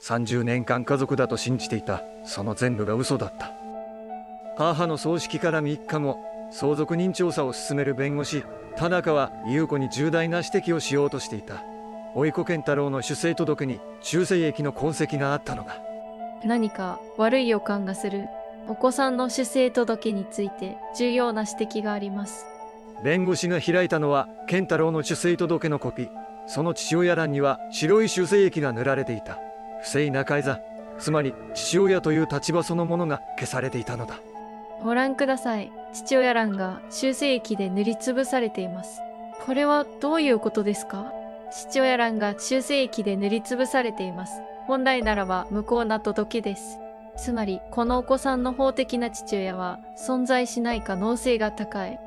30年間家族だと信じていたその全部が嘘だった。母の葬式から3日後、相続人調査を進める弁護士田中は優子に重大な指摘をしようとしていた。甥子健太郎の出生届に中性液の痕跡があったのだ。何か悪い予感がする。お子さんの出生届について重要な指摘があります。弁護士が開いたのは健太郎の出生届のコピー。その父親欄には白い修正液が塗られていた。不正な改ざん、つまり父親という立場そのものが消されていたのだ。ご覧ください。父親欄が修正液で塗りつぶされています。これはどういうことですか？父親欄が修正液で塗りつぶされています。本来ならば無効な届けです。つまりこのお子さんの法的な父親は存在しない可能性が高い。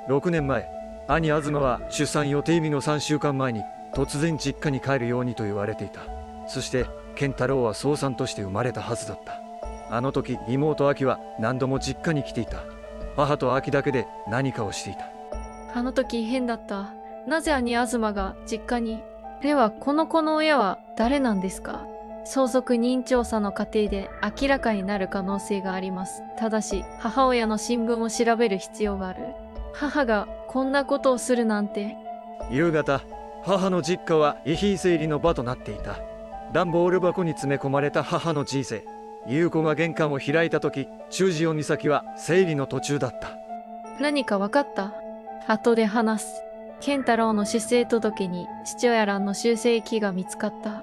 6年前、兄東は出産予定日の3週間前に突然実家に帰るようにと言われていた。そして健太郎は早産として生まれたはずだった。あの時妹亜希は何度も実家に来ていた。母と亜希だけで何かをしていた。あの時変だった。なぜ兄東が実家に？ではこの子の親は誰なんですか？相続人調査の過程で明らかになる可能性があります。ただし母親の新聞を調べる必要がある。母がこんなことをするなんて。夕方、母の実家は遺品整理の場となっていた。段ボール箱に詰め込まれた母の人生。優子が玄関を開いた時、中次美咲は整理の途中だった。何か分かった？後で話す。健太郎の出生届に父親欄の修正液が見つかった。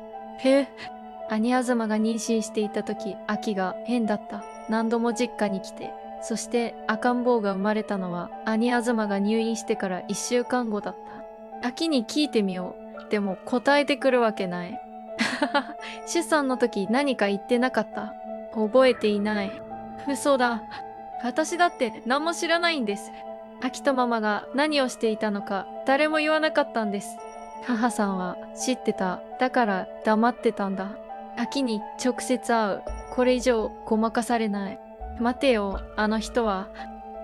兄東が妊娠していた時、亜希が変だった。何度も実家に来て、そして赤ん坊が生まれたのは兄東が入院してから1週間後だった。亜希に聞いてみよう。でも答えてくるわけない。出産の時何か言ってなかった？覚えていない。嘘だ。私だって何も知らないんです。亜希とママが何をしていたのか誰も言わなかったんです。母さんは知ってた。だから黙ってたんだ。亜希に直接会う。これ以上ごまかされない。待てよ、あの人は。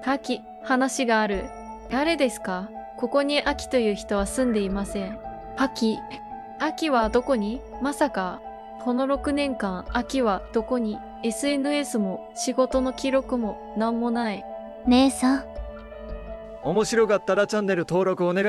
亜希、話がある。誰ですか？ここに亜希という人は住んでいません。亜希はどこに？まさか。この6年間、亜希はどこに？ SNS も仕事の記録も何もない。姉さん。面白かったらチャンネル登録お願い。